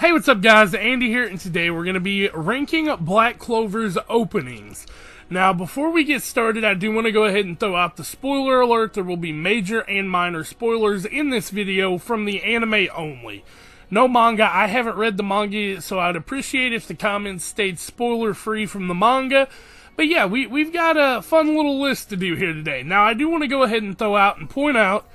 Hey, what's up guys, Andy here, and today we're going to be ranking Black Clover's openings. Now, before we get started, I do want to go ahead and throw out the spoiler alert. There will be major and minor spoilers in this video from the anime only. No manga. I haven't read the manga, so I'd appreciate if the comments stayed spoiler-free from the manga. But yeah, we've got a fun little list to do here today. Now, I do want to go ahead and throw out and point out,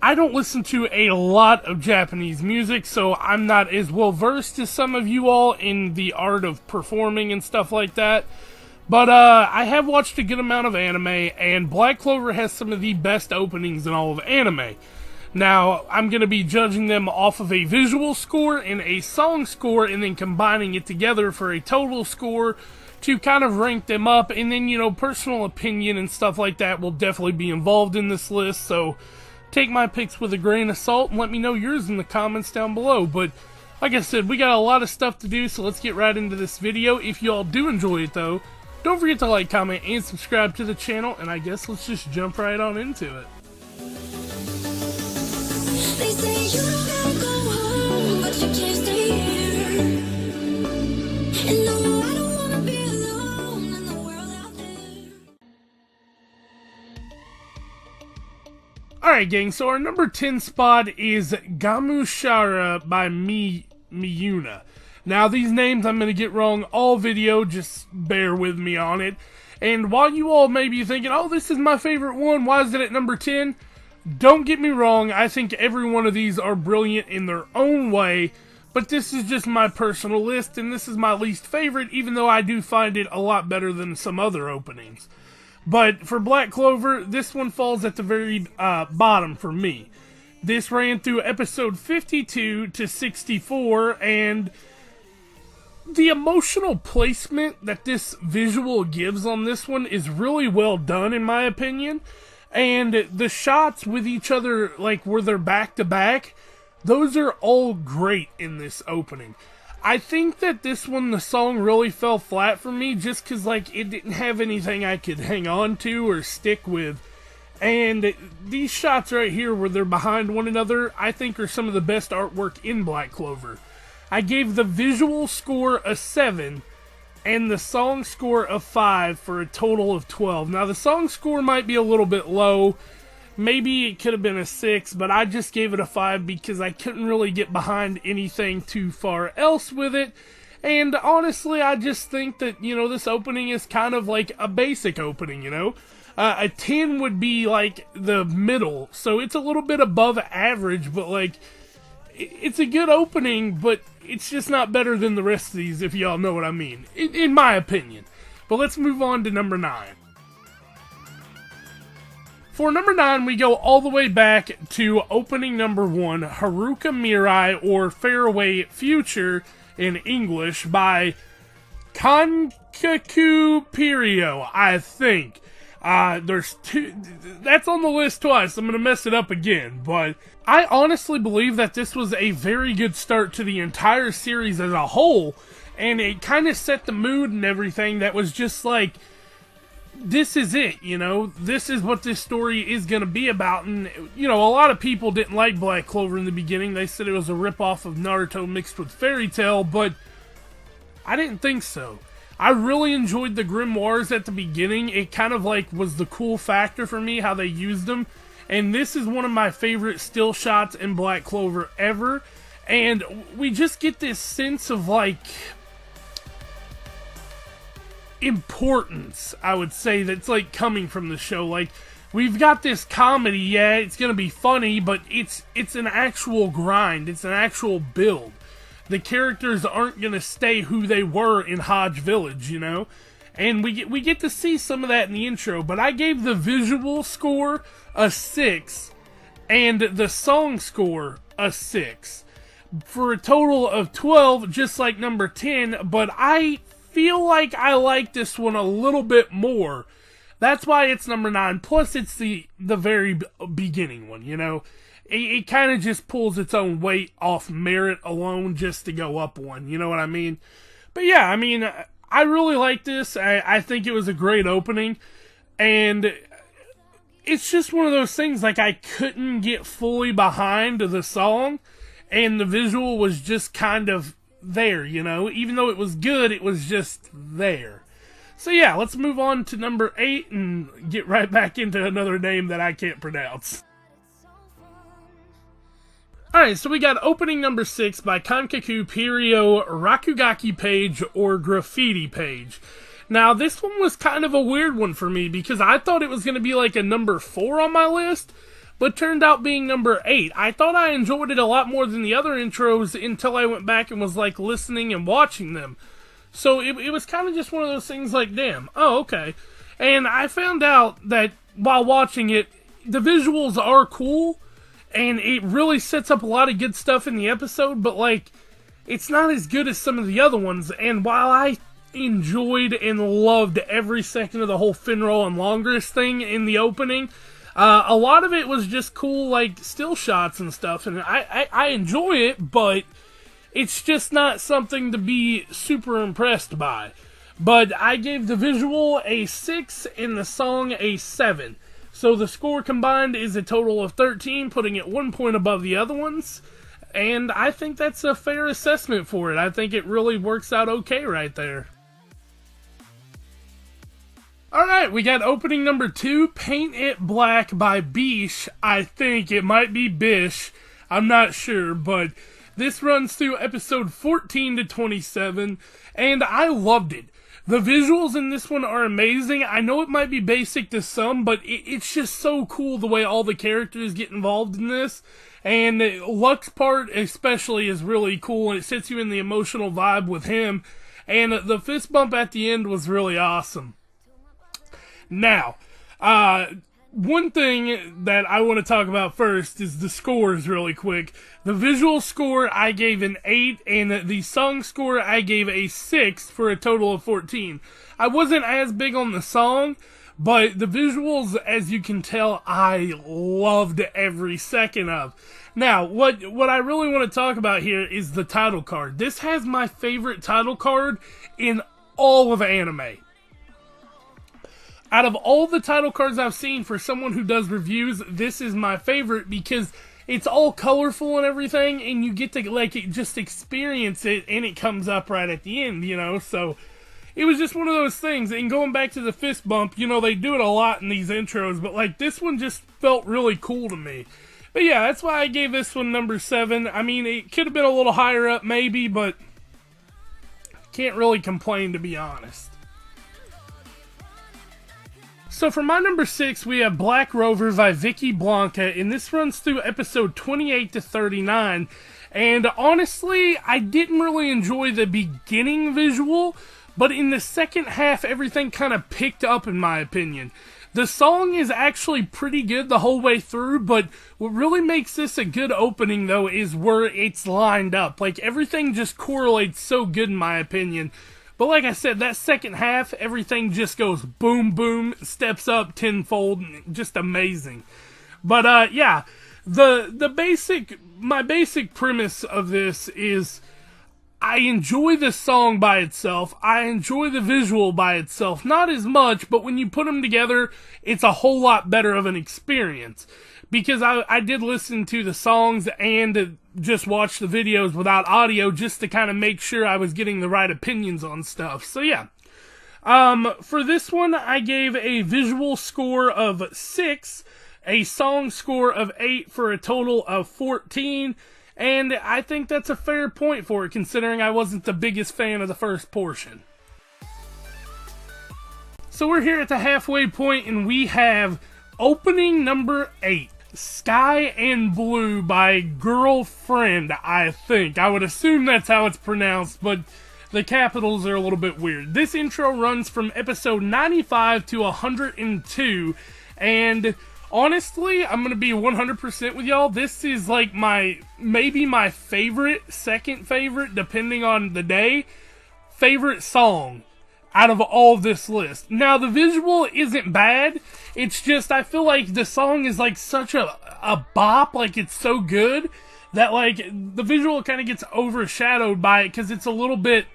I don't listen to a lot of Japanese music, so I'm not as well versed as some of you all in the art of performing and stuff like that. But I have watched a good amount of anime, and Black Clover has some of the best openings in all of anime. Now, I'm going to be judging them off of a visual score and a song score, and then combining it together for a total score to kind of rank them up. And then, you know, personal opinion and stuff like that will definitely be involved in this list, so take my picks with a grain of salt and let me know yours in the comments down below. But like I said, we got a lot of stuff to do, so let's get right into this video. If you all do enjoy it though, don't forget to like, comment, and subscribe to the channel, and I guess let's just jump right on into it. They say you don't gotta go home, but you can't stay here. And no, I don't wanna be alone in the world out there. Alright gang, so our number 10 spot is Gamushara by Miyuna. Now these names I'm going to get wrong all video, just bear with me on it. And while you all may be thinking, oh, this is my favorite one, why is it at number 10? Don't get me wrong, I think every one of these are brilliant in their own way, but this is just my personal list, and this is my least favorite, even though I do find it a lot better than some other openings. But for Black Clover, this one falls at the very bottom for me. This ran through episode 52 to 64, and the emotional placement that this visual gives on this one is really well done, in my opinion. And the shots with each other, like where they're back to back, those are all great in this opening. I think that this one, the song really fell flat for me just because, like, it didn't have anything I could hang on to or stick with. And these shots right here where they're behind one another, I think are some of the best artwork in Black Clover. I gave the visual score a 7 and the song score a 5 for a total of 12. Now, the song score might be a little bit low. Maybe it could have been a 6, but I just gave it a 5 because I couldn't really get behind anything too far else with it. And honestly, I just think that, you know, this opening is kind of like a basic opening, you know. A 10 would be like the middle, so it's a little bit above average, but like, it's a good opening, but it's just not better than the rest of these, if y'all know what I mean, in my opinion. But let's move on to number 9. For number 9, we go all the way back to opening number 1, Haruka Mirai, or Faraway Future in English, by Kankaku Pirio, I think. There's two, that's on the list twice, I'm gonna mess it up again, but I honestly believe that this was a very good start to the entire series as a whole, and it kind of set the mood and everything that was just like, this is it, you know, this is what this story is going to be about. And, you know, a lot of people didn't like Black Clover in the beginning. They said it was a ripoff of Naruto mixed with fairy tale, but I didn't think so. I really enjoyed the grimoires at the beginning. It kind of like was the cool factor for me, how they used them. And this is one of my favorite still shots in Black Clover ever. And we just get this sense of like importance, I would say, that's like coming from the show. Like, we've got this comedy, yeah, it's gonna be funny, but it's an actual grind, it's an actual build. The characters aren't gonna stay who they were in Hodge Village, you know, and we get to see some of that in the intro. But I gave the visual score a 6 and the song score a 6 for a total of 12, just like number 10. But I feel like I like this one a little bit more. That's why it's number 9. Plus, it's the very beginning one, you know. It kind of just pulls its own weight off merit alone just to go up one, you know what I mean? But yeah, I mean, I really like this. I think it was a great opening. And it's just one of those things, like, I couldn't get fully behind the song. And the visual was just kind of there, you know? Even though it was good, it was just there. So yeah, let's move on to number 8 and get right back into another name that I can't pronounce. Alright, so we got opening number 6 by Kankaku Pirio Rakugaki Page or Graffiti Page. Now, this one was kind of a weird one for me because I thought it was going to be like a number 4 on my list, but turned out being number 8. I thought I enjoyed it a lot more than the other intros until I went back and was like listening and watching them. So it was kind of just one of those things like, damn, oh, okay. And I found out that while watching it, the visuals are cool, and it really sets up a lot of good stuff in the episode, but like, it's not as good as some of the other ones. And while I enjoyed and loved every second of the whole Finral and Longris thing in the opening, a lot of it was just cool, like, still shots and stuff, and I enjoy it, but it's just not something to be super impressed by. But I gave the visual a 6 and the song a 7. So the score combined is a total of 13, putting it 1 point above the other ones. And I think that's a fair assessment for it. I think it really works out okay right there. Alright, we got opening number 2, Paint It Black by Bish. I think it might be Bish. I'm not sure, but this runs through episode 14 to 27, and I loved it. The visuals in this one are amazing. I know it might be basic to some, but it's just so cool the way all the characters get involved in this. And Luck's part especially is really cool, and it sets you in the emotional vibe with him. And the fist bump at the end was really awesome. Now, one thing that I want to talk about first is the scores really quick. The visual score I gave an 8, and the song score I gave a 6 for a total of 14. I wasn't as big on the song, but the visuals, as you can tell, I loved every second of. Now, what I really want to talk about here is the title card. This has my favorite title card in all of anime. Out of all the title cards I've seen for someone who does reviews, this is my favorite because it's all colorful and everything, and you get to, like, just experience it, and it comes up right at the end, you know? So, it was just one of those things. And going back to the fist bump, you know, they do it a lot in these intros, but, like, this one just felt really cool to me. But yeah, that's why I gave this one number 7. I mean, it could have been a little higher up, maybe, but can't really complain, to be honest. So for my number 6, we have Black Rovers by Vicky Blanca, and this runs through episode 28 to 39. And honestly, I didn't really enjoy the beginning visual, but in the second half, everything kind of picked up, in my opinion. The song is actually pretty good the whole way through, but what really makes this a good opening, though, is where it's lined up. Like, everything just correlates so good, in my opinion. But like I said, that second half, everything just goes boom, boom, steps up tenfold, just amazing. But yeah, my basic premise of this is I enjoy the song by itself. I enjoy the visual by itself. Not as much, but when you put them together, it's a whole lot better of an experience. Because I did listen to the songs and just watch the videos without audio just to kind of make sure I was getting the right opinions on stuff. So yeah. For this one, I gave a visual score of 6, a song score of 8 for a total of 14. And I think that's a fair point for it, considering I wasn't the biggest fan of the first portion. So we're here at the halfway point, and we have opening number 8. Sky and Blue by Girlfriend, I think. I would assume that's how it's pronounced, but the capitals are a little bit weird. This intro runs from episode 95 to 102, and honestly, I'm going to be 100% with y'all. This is like maybe my favorite, second favorite, depending on the day, favorite song out of all this list. Now, the visual isn't bad. It's just, I feel like the song is like such a bop, like it's so good, that like, the visual kind of gets overshadowed by it, because it's a little bit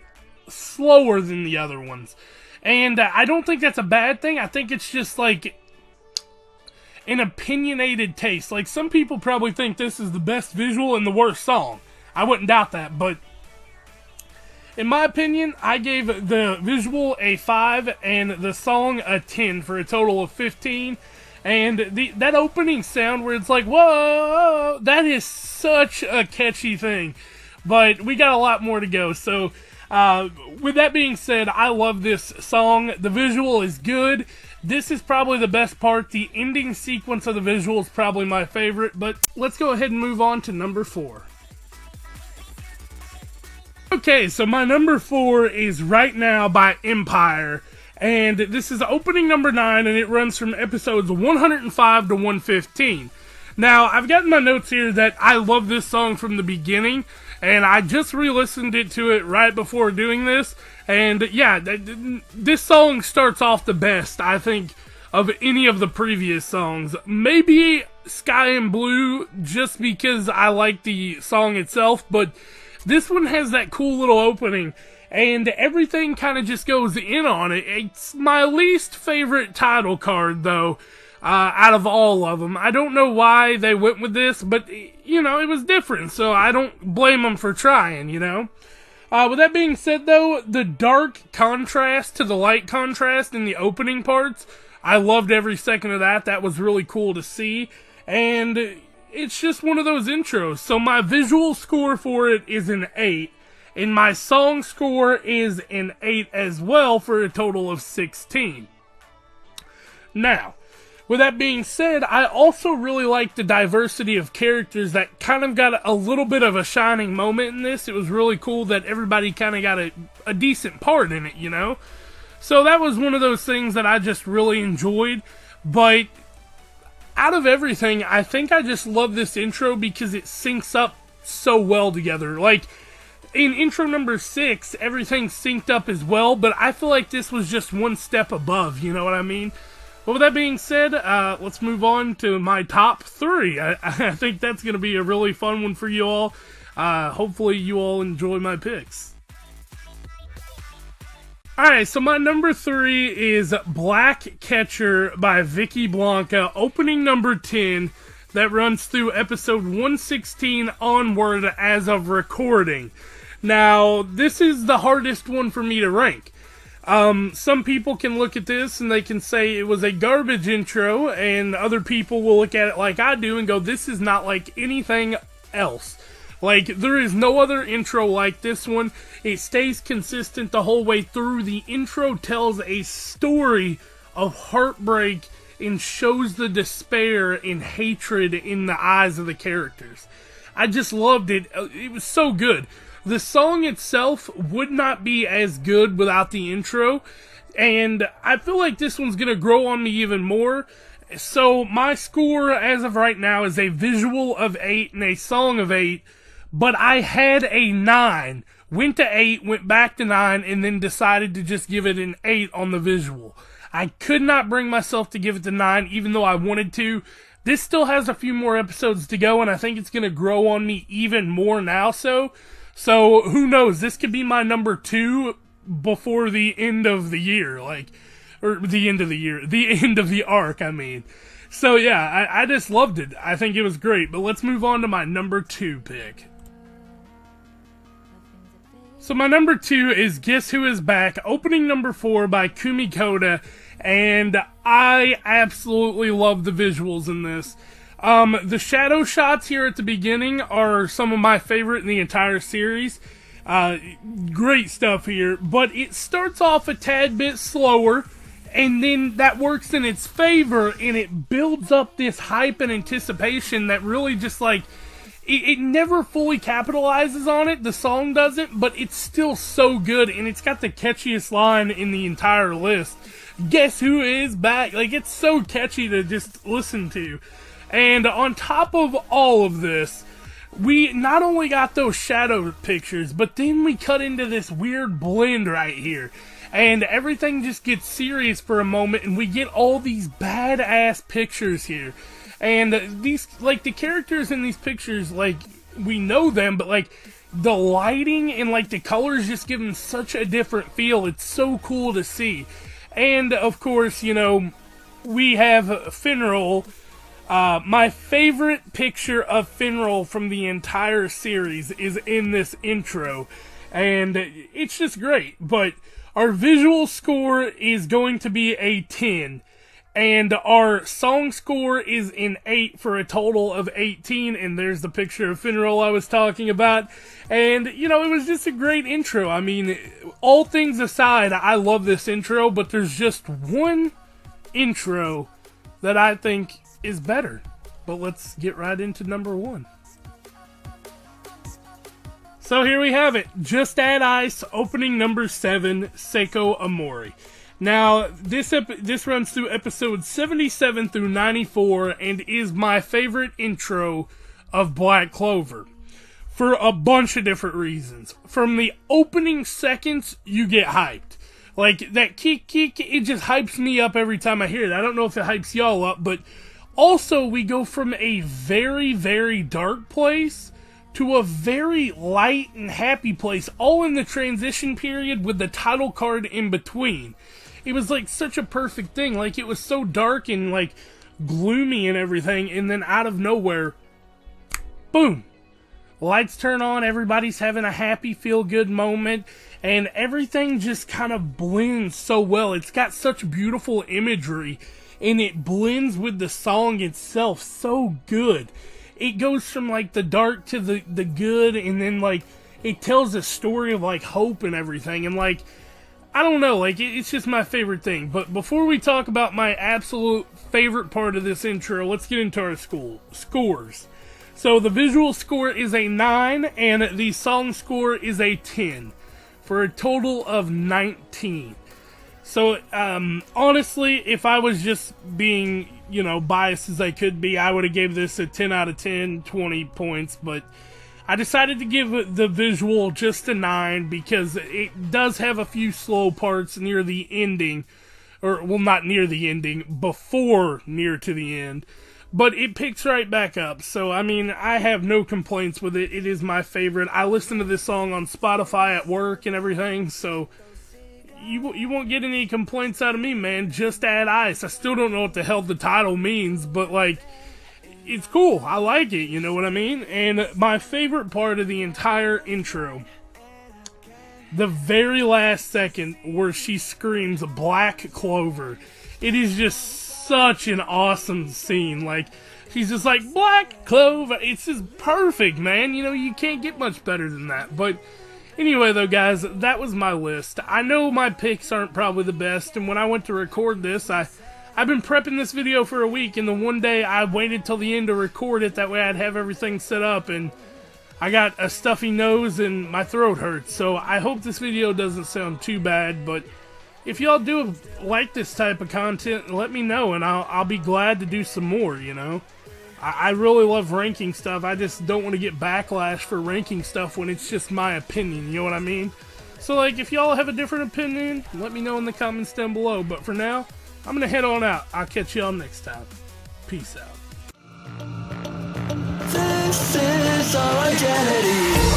slower than the other ones. And I don't think that's a bad thing. I think it's just like an opinionated taste. Like, some people probably think this is the best visual and the worst song. I wouldn't doubt that, but In my opinion, I gave the visual a 5 and the song a 10 for a total of 15. And that opening sound where it's like, whoa, that is such a catchy thing. But we got a lot more to go. So, with that being said, I love this song. The visual is good. This is probably the best part. The ending sequence of the visual is probably my favorite. But let's go ahead and move on to number 4. Okay, so my number 4 is Right Now by Empire. And this is opening number 9, and it runs from episodes 105 to 115. Now, I've got in my notes here that I love this song from the beginning, and I just re-listened to it right before doing this. And yeah, this song starts off the best, I think, of any of the previous songs. Maybe Sky and Blue, just because I like the song itself, but this one has that cool little opening, and everything kind of just goes in on it. It's my least favorite title card, though, out of all of them. I don't know why they went with this, but, you know, it was different, so I don't blame them for trying, you know? With that being said, though, the dark contrast to the light contrast in the opening parts, I loved every second of that. That was really cool to see, and it's just one of those intros. So my visual score for it is an 8, and my song score is an 8 as well, for a total of 16. Now, with that being said, I also really like the diversity of characters that kind of got a little bit of a shining moment in this. It was really cool that everybody kind of got a decent part in it, you know? So that was one of those things that I just really enjoyed. But out of everything, I think I just love this intro because it syncs up so well together. Like, in intro number 6, everything synced up as well, but I feel like this was just one step above, you know what I mean? But with that being said, let's move on to my top 3. I think that's going to be a really fun one for you all. Hopefully you all enjoy my picks. Alright, so my number 3 is Black Catcher by Vicky Blanca, opening number 10, that runs through episode 116 onward as of recording. Now, this is the hardest one for me to rank. Some people can look at this and they can say it was a garbage intro, and other people will look at it like I do and go, this is not like anything else. Like, there is no other intro like this one. It stays consistent the whole way through. The intro tells a story of heartbreak and shows the despair and hatred in the eyes of the characters. I just loved it. It was so good. The song itself would not be as good without the intro, and I feel like this one's going to grow on me even more. So my score as of right now is a visual of 8 and a song of 8, but I had a 9, went to 8, went back to 9, and then decided to just give it an 8 on the visual. I could not bring myself to give it the 9, even though I wanted to. This still has a few more episodes to go, and I think it's going to grow on me even more now, so who knows, this could be my number 2 before the end of the year, the end of the arc, I mean. So yeah, I just loved it. I think it was great, but let's move on to my number 2 pick. So my number 2 is Guess Who Is Back, opening number 4 by Kumi Koda, and I absolutely love the visuals in this. The shadow shots here at the beginning are some of my favorite in the entire series. Great stuff here, but it starts off a tad bit slower, and then that works in its favor, and it builds up this hype and anticipation that really just like, it never fully capitalizes on it, the song doesn't, but it's still so good, and it's got the catchiest line in the entire list. Guess who is back? Like, it's so catchy to just listen to. And on top of all of this, we not only got those shadow pictures, but then we cut into this weird blend right here. And everything just gets serious for a moment, and we get all these badass pictures here. And these, like, the characters in these pictures, like, we know them, but, like, the lighting and, like, the colors just give them such a different feel. It's so cool to see. And, of course, you know, we have Finral. My favorite picture of Finral from the entire series is in this intro. and it's just great. But our visual score is going to be a 10. And our song score is an 8 for a total of 18. And there's the picture of Finroll I was talking about. And, you know, it was just a great intro. I mean, all things aside, I love this intro. But there's just one intro that I think is better. But let's get right into number 1. So here we have it. Just Add Ice, opening number 7, Seiko Amori. Now, this runs through episodes 77 through 94 and is my favorite intro of Black Clover for a bunch of different reasons. From the opening seconds, you get hyped. Like, that kick, it just hypes me up every time I hear it. I don't know if it hypes y'all up, but also we go from a very, very dark place to a very light and happy place, all in the transition period with the title card in between. It was like such a perfect thing. Like, it was so dark and like gloomy and everything, and then out of nowhere, boom, lights turn on, everybody's having a happy, feel-good moment, and everything just kind of blends so well. It's got such beautiful imagery, and it blends with the song itself so good. It goes from like the dark to the good, and then like it tells a story of like hope and everything, and like, I don't know, like, it's just my favorite thing. But before we talk about my absolute favorite part of this intro, let's get into our scores. So the visual score is a 9, and the song score is a 10, for a total of 19. So, honestly, if I was just being, you know, biased as I could be, I would have gave this a 10 out of 10, 20 points, but I decided to give the visual just a 9 because it does have a few slow parts near the ending. Or, well, not near the ending, before near to the end. But it picks right back up. So, I mean, I have no complaints with it. It is my favorite. I listen to this song on Spotify at work and everything. So, you won't get any complaints out of me, man. Just Add Ice. I still don't know what the hell the title means, but, like, it's cool. I like it, you know what I mean? And my favorite part of the entire intro, the very last second where she screams Black Clover. It is just such an awesome scene. Like, she's just like, Black Clover. It's just perfect, man. You know, you can't get much better than that. But anyway, though, guys, that was my list. I know my picks aren't probably the best, and when I went to record this, I've been prepping this video for a week, and the one day I waited till the end to record it, that way I'd have everything set up, and I got a stuffy nose and my throat hurts, so I hope this video doesn't sound too bad, but if y'all do like this type of content, let me know, and I'll be glad to do some more, you know? I really love ranking stuff. I just don't want to get backlash for ranking stuff when it's just my opinion, you know what I mean? So, like, if y'all have a different opinion, let me know in the comments down below, but for now, I'm going to head on out. I'll catch y'all next time. Peace out. This is our identity.